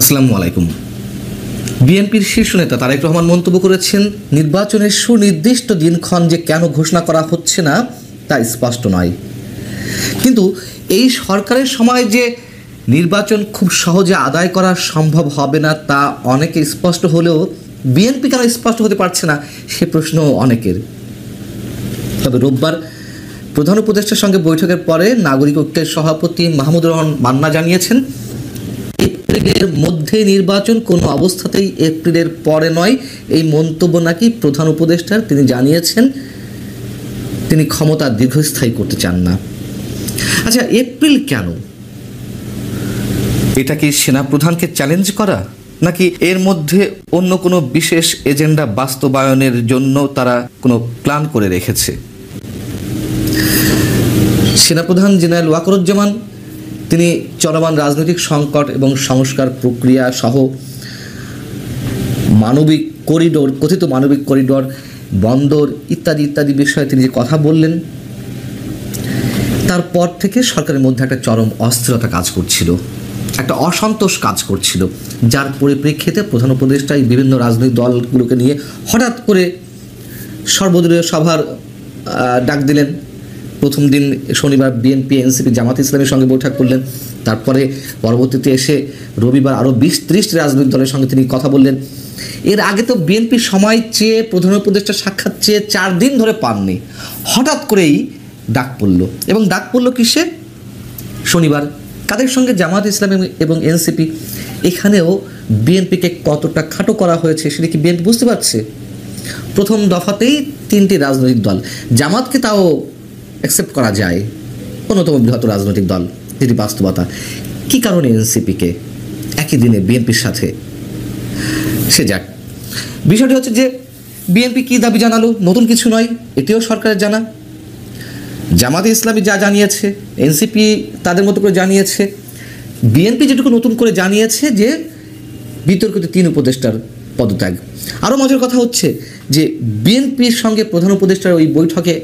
আসসালামু আলাইকুম। বিএনপির শীর্ষ নেতা তারেক রহমান মন্তব্য করেছেন, নির্বাচনের সুনির্দিষ্ট দিনক্ষণ যে কেন ঘোষণা করা হচ্ছে না তা স্পষ্ট নয়। কিন্তু এই সরকারের সময় যে নির্বাচন খুব সহজে আদায় করা সম্ভব হবে না তা অনেকে স্পষ্ট হলেও বিএনপি কেন স্পষ্ট হতে পারছে না সে প্রশ্ন অনেকের। তবে রোববার প্রধান উপদেষ্টার সঙ্গে বৈঠকের পরে নাগরিক ঐক্যের সভাপতি মাহমুদুর রহমান মান্না জানিয়েছেন, এপ্রিলের মধ্যে নির্বাচন কোনো অবস্থাতেই এপ্রিলের পরে নয়। এই মন্তব্য নাকি প্রধান উপদেষ্টার। তিনি জানিয়েছেন তিনি ক্ষমতা দীর্ঘস্থায়ী করতে চান না। আচ্ছা, এপ্রিল কেন? এটা কি সেনাপ্রধানকে চ্যালেঞ্জ করা, নাকি এর মধ্যে অন্য কোনো বিশেষ এজেন্ডা বাস্তবায়নের জন্য তারা কোনো প্ল্যান করে রেখেছে? সেনাপ্রধান জেনারেল ওয়াকারুজ্জামান তিনি চলমান রাজনৈতিক সংকট এবং সংস্কার প্রক্রিয়া সহ মানবিক করিডোর, কথিত মানবিক করিডোর, বন্দর ইত্যাদি ইত্যাদি বিষয়ে তিনি যে কথা বললেন, তারপর থেকে সরকারের মধ্যে একটা চরম অস্থিরতা কাজ করছিল, একটা অসন্তোষ কাজ করছিল, যার পরিপ্রেক্ষিতে প্রধান উপদেষ্টা বিভিন্ন রাজনৈতিক দলগুলোকে নিয়ে হঠাৎ করে সর্বদলীয় সভার ডাক দিলেন। প্রথম দিন শনিবার বিএনপি, এনসিপি, জামাত ইসলামের সঙ্গে বৈঠক করলেন। তারপরে পরবর্তীতে এসে রবিবার আরও 20-30 রাজনৈতিক দলের সঙ্গে তিনি কথা বললেন। এর আগে তো বিএনপি সময় চেয়ে প্রধান উপদেষ্টার সাক্ষাৎ চেয়ে 4 দিন ধরে পাননি। হঠাৎ করেই ডাক পড়ল, এবং ডাক পড়ল কিসে? শনিবার। কাদের সঙ্গে? জামাত ইসলাম এবং এনসিপি। এখানেও বিএনপিকে কতটা খাটো করা হয়েছে সেটা কি বিএনপি বুঝতে পারছে? প্রথম দফাতেই 3টি রাজনৈতিক দল, জামাতকে তাও অ্যাকসেপ্ট করা যায়, অন্যতম বৃহৎ রাজনৈতিক দল, যেটি বাস্তবতা। কী কারণে এনসিপিকে একই দিনে বিএনপির সাথে? সে যাক, বিষয়টি হচ্ছে যে বিএনপি কী দাবি জানালো, নতুন কিছু নয়, এটিও সরকারের জানা। জামাতে ইসলামী যা জানিয়েছে, এনসিপি তাদের মতো করে জানিয়েছে। বিএনপি যেটুকু নতুন করে জানিয়েছে যে বিতর্কিত 3 উপদেষ্টার পদত্যাগ। আরও মজার কথা হচ্ছে যে বিএনপির সঙ্গে প্রধান উপদেষ্টার ওই বৈঠকে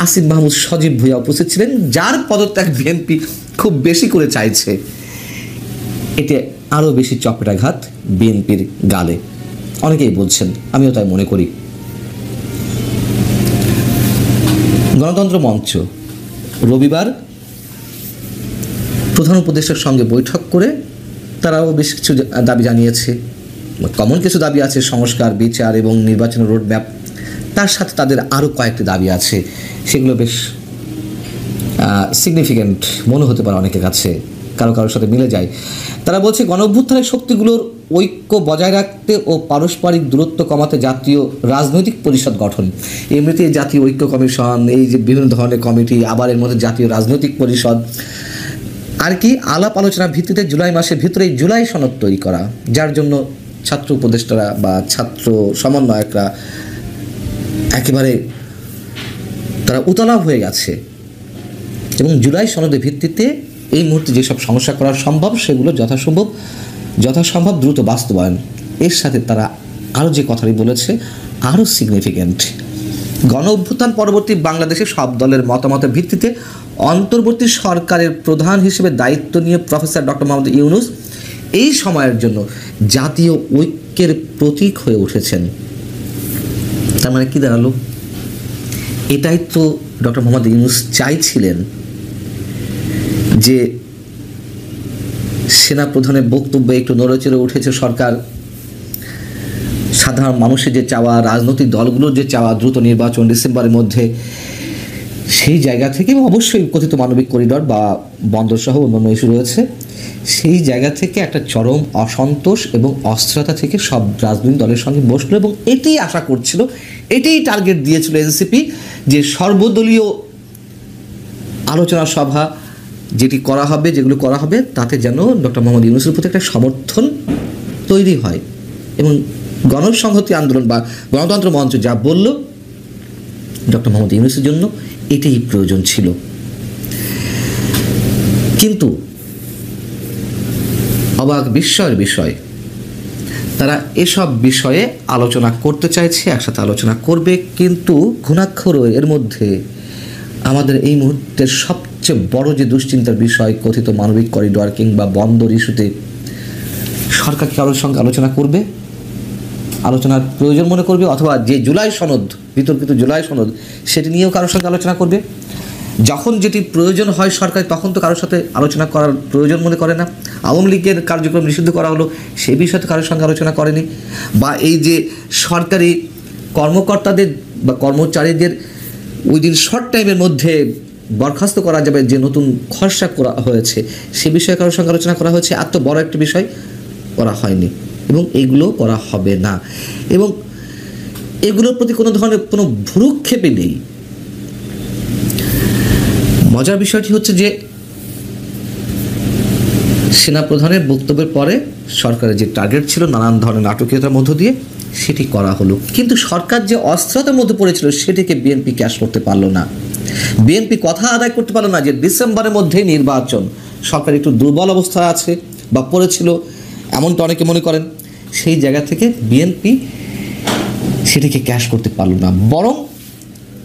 আসিফ মাহমুদ সজীব ভুঁইয়া উপস্থিত ছিলেন, যার পদত্যাগ বিএনপি খুব বেশি করে চাইছে। এতে আরও বেশি চপেটাঘাত বিএনপির গালে, অনেকেই বলছেন, আমিও তাই মনে করি। গণতন্ত্র মঞ্চ রবিবার প্রধান উপদেষ্টার সঙ্গে বৈঠক করে তারাও বেশ কিছু দাবি জানিয়েছে। কমন কিছু দাবি আছে, সংস্কার, বিচার এবং নির্বাচনের রোডম্যাপ। তার সাথে তাদের আরও কয়েকটি দাবি আছে, সেগুলো বেশ সিগনিফিক্যান্ট মনে হতে পারে অনেকের কাছে, কারো কারোর সাথে মিলে যায়। তারা বলছে, গণঅভ্যুত্থানের শক্তিগুলোর ঐক্য বজায় রাখতে ও পারস্পরিক দূরত্ব কমাতে জাতীয় রাজনৈতিক পরিষদ গঠন। এমনিতে জাতীয় ঐক্য কমিশন, এই যে বিভিন্ন ধরনের কমিটি, আবার এর মধ্যে জাতীয় রাজনৈতিক পরিষদ, আর কি আলাপ আলোচনার ভিত্তিতে জুলাই মাসের ভিতরেই জুলাই সনদ তৈরি করা, যার জন্য ছাত্র উপদেষ্টারা বা ছাত্র সমন্বয়করা একেবারে তারা উতলা হয়ে গেছে, এবং জুলাই সনদের ভিত্তিতে এই মুহূর্তে যেসব সমস্যা করা সম্ভব সেগুলো যথাসম্ভব দ্রুত বাস্তবায়ন। এর সাথে তারা আরও যে কথাটি বলেছে আরও সিগনিফিক্যান্ট, গণ অভ্যুত্থান পরবর্তী বাংলাদেশে সব দলের মতামতের ভিত্তিতে অন্তর্বর্তী সরকারের প্রধান হিসেবে দায়িত্ব নিয়ে প্রফেসর ডক্টর মোহাম্মদ ইউনূস এই সময়ের জন্য জাতীয় ঐক্যের প্রতীক হয়ে উঠেছেন। তার মানে কি দাঁড়ালো? এটাই তো ডক্টর মোহাম্মদ ইউনূস চাইছিলেন, যে সেনাপ্রধানের বক্তব্যে একটু নড়েচড়ে উঠেছে সরকার, সাধারণ মানুষের যে চাওয়া, রাজনৈতিক দলগুলোর যে চাওয়া দ্রুত নির্বাচন ডিসেম্বরের মধ্যে, সেই জায়গা থেকে অবশ্যই কথিত মানবিক করিডর বা বন্দরসহ অন্যান্য ইস্যু রয়েছে, সেই জায়গা থেকে একটা চরম অসন্তোষ এবং অস্থিরতা থেকে সব রাজনৈতিক দলের সঙ্গে বসলো, এবং এটাই আশা করছিল, এটাই টার্গেট দিয়েছিল এনসিপি, যে সর্বদলীয় আলোচনা সভা যেগুলো করা হবে তাতে যেন ডক্টর মোহাম্মদ ইউনূসের প্রতি একটা সমর্থন তৈরি হয়। এবং গণসংহতি আন্দোলন বা গণতন্ত্র মঞ্চ যা বলল, ডক্টর মোহাম্মদ ইউনূসের জন্য এটাই প্রয়োজন ছিল। কিন্তু অবাক বিস্ময়ের বিষয়, তারা এসব বিষয়ে আলোচনা করতে চাইছে, একসাথে আলোচনা করবে, কিন্তু ঘুণাক্ষর এর মধ্যে আমাদের এই মুহূর্তের সবচেয়ে বড় যে দুশ্চিন্তার বিষয়, কথিত মানবিক করিডোর কিংবা বন্দর ইস্যুতে সরকার কি কারোর সঙ্গে আলোচনা করবে, আলোচনার প্রয়োজন মনে করবে, অথবা যে জুলাই সনদ, বিতর্কিত জুলাই সনদ, সেটি নিয়েও কারোর সঙ্গে আলোচনা করবে? যখন যেটি প্রয়োজন হয় সরকার, তখন তো কারোর সাথে আলোচনা করার প্রয়োজন মনে করে না। আওয়ামী লীগের কার্যক্রম নিষিদ্ধ করা হলো, সেই বিষয়ে তো কারোর সঙ্গে আলোচনা করেনি। বা এই যে সরকারি কর্মকর্তাদের বা কর্মচারীদের ওই দিন শর্ট টাইমের মধ্যে বরখাস্ত করা যাবে, যে নতুন খসড়া করা হয়েছে, সে বিষয়ে কারোর সঙ্গে আলোচনা করা হয়েছে? এত বড় একটা বিষয় করা হয়নি, এবং এইগুলো করা হবে না, এবং এগুলোর প্রতি কোনো ধরনের কোনো ভ্রুক্ষেপই নেই। মজার বিষয়টি হচ্ছে যে সেনাপ্রধানের বক্তব্যের পরে সরকারের যে টার্গেট ছিল নানান ধরনের নাটকীয়তার মধ্য দিয়ে, সেটি করা হলো, কিন্তু সরকার যে অস্থিরতার মধ্যে পড়েছিল সেটিকে বিএনপি ক্যাশ করতে পারলো না। বিএনপি কথা আদায় করতে পারলো না যে ডিসেম্বরের মধ্যেই নির্বাচন। সরকার একটু দুর্বল অবস্থায় আছে বা পড়েছিল, এমনটা অনেকে মনে করেন। সেই জায়গা থেকে বিএনপি সেটিকে ক্যাশ করতে পারলো না, বরং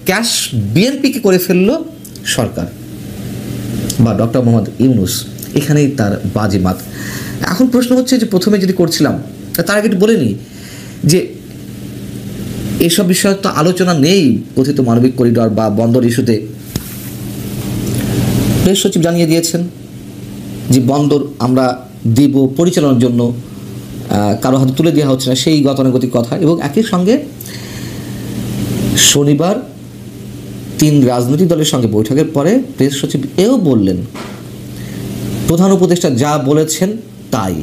ক্যাশ বিএনপিকে করে ফেললো সরকার বা ডক্টর মোহাম্মদ ইউনূস। এখানেই তার বাজিমাত। এখন প্রশ্ন হচ্ছে যে প্রথমে যেটি করছিলাম তার আগে একটু বলে নিই যে এসব বিষয়ে তো আলোচনা নেই। কথিত মানবিক করিডর বা বন্দর ইস্যুতে প্রেস সচিব জানিয়ে দিয়েছেন যে বন্দর আমরা দিব, পরিচালনার জন্য কারো হাতে তুলে দেওয়া হচ্ছে না, সেই গতানুগতিক কথা। এবং একই সঙ্গে শনিবার 3 রাজনৈতিক দলের সঙ্গে বৈঠকের পরে প্রেস সচিব এও বললেন, প্রধান উপদেষ্টা যা বলেছেন তাই,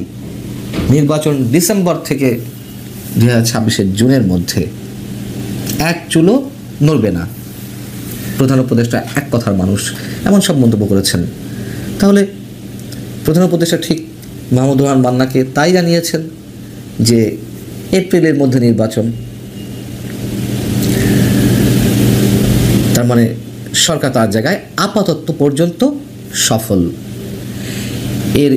নির্বাচন ডিসেম্বর থেকে 2026 জুনের মধ্যে, এক চুলো নড়বে না। প্রধান উপদেষ্টা এক কথার মানুষ, এমন সব মন্তব্য করেছেন। তাহলে প্রধান উপদেষ্টা ঠিক মাহমুদুর রহমান মান্নাকে তাই জানিয়েছেন যে এপ্রিলের মধ্যে নির্বাচন। তার মানে সরকার তার জায়গায় আপাতত পর্যন্ত সফল। এর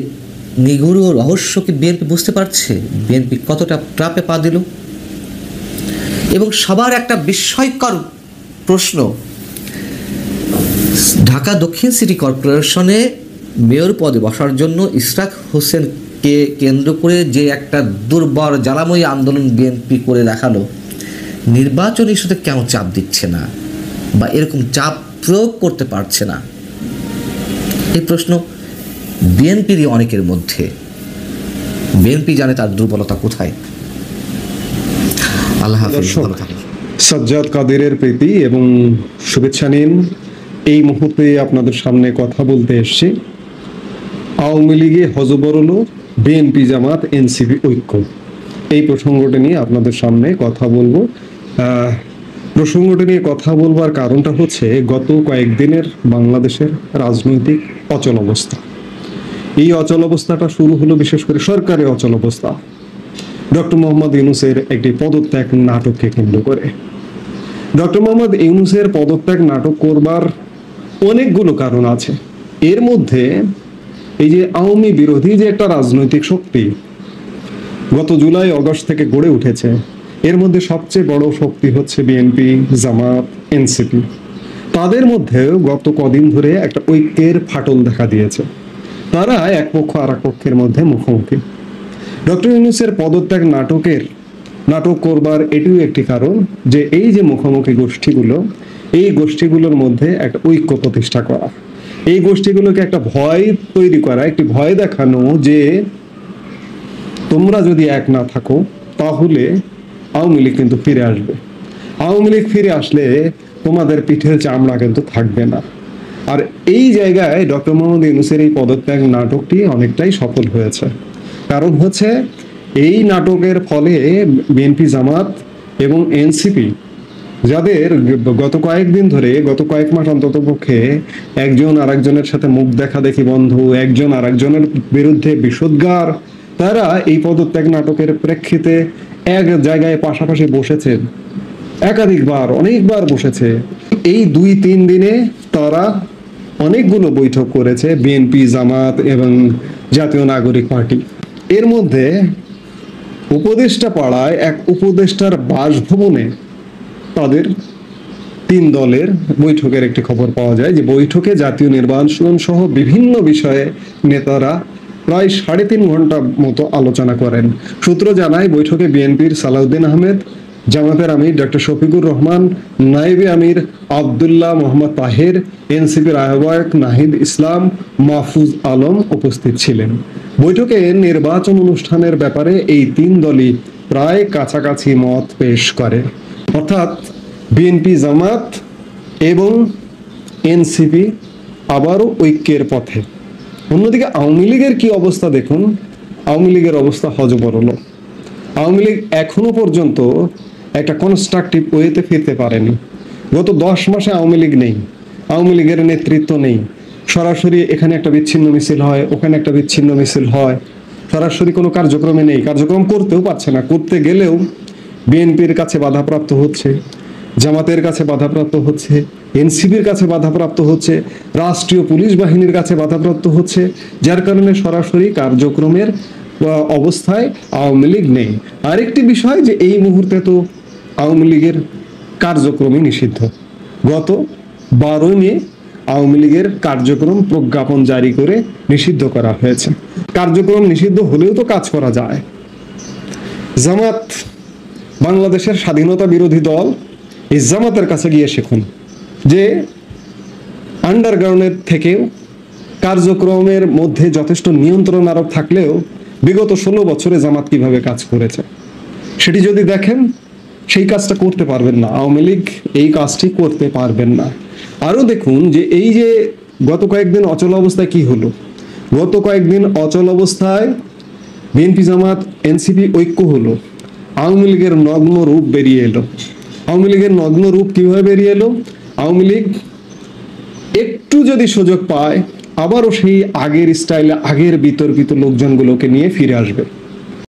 নিগূঢ় রহস্য কি বিএনপি বুঝতে পারছে? বিএনপি কতটা ট্রাপে পা দিল? এবং সবার একটা বিস্ময়কর প্রশ্ন, ঢাকা দক্ষিণ সিটি কর্পোরেশনে মেয়র পদে বসার জন্য ইশরাক হোসেনকে কেন্দ্র করে যে একটা দুর্বল জ্বালাময়ী আন্দোলন বিএনপি করে দেখালো, নির্বাচন ইস্যুতে কেন চাপ দিচ্ছে না বা এরকম চাপ প্রয়োগ করতে পারছে না? এই প্রশ্ন বিএনপিরই অনেকের মধ্যে। বিএনপি জানে তার দুর্বলতা কোথায়। আল্লাহ হাফেজ, ভালো থাকুন। সাজ্জাদ কাদেরের প্রীতি এবং শুভেচ্ছা নিন। এই মুহূর্তে আপনাদের সামনে কথা বলতে এসেছি আওয়ামী লীগে হযবরল, বিএনপি জামাত এনসিপি ঐক্য, এই প্রসঙ্গটি নিয়ে আপনাদের সামনে কথা বলবো। প্রসঙ্গটি নিয়ে কথা বলবার কারণটা হচ্ছে গত কয়েকদিনের বাংলাদেশের রাজনৈতিক অচল অবস্থা। এই অচল অবস্থাটা শুরু হলো বিশেষ করে সরকারের অচল অবস্থা ডক্টর মোহাম্মদ ইউনূসের একটি পদত্যাগ নাটককে কেন্দ্র করে। ডক্টর মোহাম্মদ ইউনূসের পদত্যাগ নাটক করবার অনেকগুলো কারণ আছে। এর মধ্যে এই যে আওয়ামী বিরোধী যে একটা রাজনৈতিক শক্তি গত জুলাই আগস্ট থেকে গড়ে উঠেছে, এর মধ্যে সবচেয়ে বড় শক্তি হচ্ছে বিএনপি, জামাত, এনসিপি। তাদের মধ্যে গত কদিন ধরে একটা ঐক্যের ফাটল দেখা দিয়েছে। তারা এক পক্ষ আর এক পক্ষের মধ্যে মুখোমুখি। ডক্টর ইউনূসের পদত্যাগ নাটক করবার এটিও একটি কারণ যে এই যে মুখোমুখি গোষ্ঠীগুলো, এই গোষ্ঠীগুলোর মধ্যে একটা ঐক্য প্রতিষ্ঠা করা, এই গোষ্ঠীগুলোকে একটা ভয় তৈরি করা, একটি ভয় দেখানো যে তোমরা যদি এক না থাকো তাহলে আওয়ামী লীগ কিন্তু ফিরে আসবে। আওয়ামী লীগ ফিরে আসলে তোমাদের পিঠের চামড়া কিন্তু থাকবে না। আর এই জায়গায় ডক্টর মোহাম্মদ ইউনূসের এই পদত্যাগ নাটকটি অনেকটাই সফল হয়েছে। কারণ হচ্ছে এই নাটকের ফলে বিএনপি, জামাত এবং এনসিপি, যাদের গত কয়েকদিন ধরে, গত কয়েক মাস অন্তত পক্ষে একজন আরেকজনের সাথে মুখ দেখা দেখি বন্ধ, একজন আরেকজনের বিরুদ্ধে বিষোদ্গার, তারা এই পদত্যাগ নাটকের প্রেক্ষিতে এক জায়গায় পাশাপাশি বসেছেন, একাধিকবার, অনেকবার বসেছে। এই 2-3 দিনে তারা অনেকগুলো বৈঠক করেছে, বিএনপি, জামাত এবং জাতীয় নাগরিক পার্টি। এর মধ্যে উপদেষ্টা পাড়ায় এক উপদেষ্টার বাসভবনে তাদের 3 দলের বৈঠকের একটি খবর পাওয়া যায়, যে বৈঠকে জাতীয় নির্বাচন সহ বিভিন্ন বিষয়ে নেতারা প্রায় 3.5 ঘন্টা মতো আলোচনা করেন। সূত্র জানায় বৈঠকে বিএনপির সালাউদ্দিন আহমেদ, জামাতের আমির ডক্টর শফিকুর রহমান, নায়েবে আমির আব্দুল্লাহ মোহাম্মদ তাহের, এনসিপির আহ্বায়ক নাহিদ ইসলাম, মাহফুজ আলম উপস্থিত ছিলেন। বৈঠকে নির্বাচন অনুষ্ঠানের ব্যাপারে এই 3 দলই প্রায় কাছাকাছি মত পেশ করে, অর্থাৎ বিএনপি, জামাত এবং এনসিপি আবারও ঐক্যের পথে। অন্যদিকে আওয়ামী লীগের কি অবস্থা দেখুন, আওয়ামী লীগের অবস্থা হযবরল। আওয়ামী লীগ এখনো পর্যন্ত একটা কনস্ট্রাকটিভ ওয়েতে ফিরতে পারেনি। গত 10 মাসে আওয়ামী লীগ নেই, আওয়ামী লীগের নেতৃত্ব নেই। সরাসরি এখানে একটা বিচ্ছিন্ন মিছিল হয়, ওখানে একটা বিচ্ছিন্ন মিছিল হয়, সরাসরি কোনো কার্যক্রমে নেই, কার্যক্রম করতেও পারছে না। করতে গেলেও বিএনপির কাছে বাধাপ্রাপ্ত হচ্ছে, জামাতের কাছে বাধাপ্রাপ্ত হচ্ছে, এনসিপির কাছে বাধাপ্রাপ্ত হচ্ছে, রাষ্ট্রীয় পুলিশ বাহিনীর কাছে বাধাপ্রাপ্ত হচ্ছে, যার কারণে সরাসরি কার্যক্রমের অবস্থায় আওয়ামী লীগ নেই। আরেকটি বিষয় যে এই মুহূর্তে তো আওয়ামী লীগের কার্যক্রমই নিষিদ্ধ। গত 12 মে আওয়ামী লীগের কার্যক্রম প্রজ্ঞাপন জারি করে নিষিদ্ধ করা হয়েছে। কার্যক্রম নিষিদ্ধ হলেও তো কাজ করা যায়। জামাত বাংলাদেশের স্বাধীনতা বিরোধী দল, এই জামাতের কাছে গিয়ে শিখুন যে আন্ডারগ্রাউন্ডের থেকেও কার্যক্রমের মধ্যে যথেষ্ট নিয়ন্ত্রণ আরোপ থাকলেও বিগত 16 বছরে জামাত কিভাবে কাজ করেছে সেটি যদি দেখেন, সেই কাজটা করতে পারবেন না। আওয়ামী লীগ এই কাজটি করতে পারবেন না। আরো দেখুন যে এই যে গত কয়েকদিন অচল অবস্থায় কি হলো। গত কয়েকদিন অচল অবস্থায় বিএনপি, জামাত, এনসিপি ঐক্য হলো, আওয়ামী লীগের নগ্ন রূপ বেরিয়ে এলো। আওয়ামী লীগের নগ্ন রূপ কিভাবে বেরিয়ে এলো? আওয়ামী লীগ একটু যদি সুযোগ পায় আবারও সেই আগের স্টাইলে, আগের বিতর্কিত লোকজনগুলোকে নিয়ে ফিরে আসবে।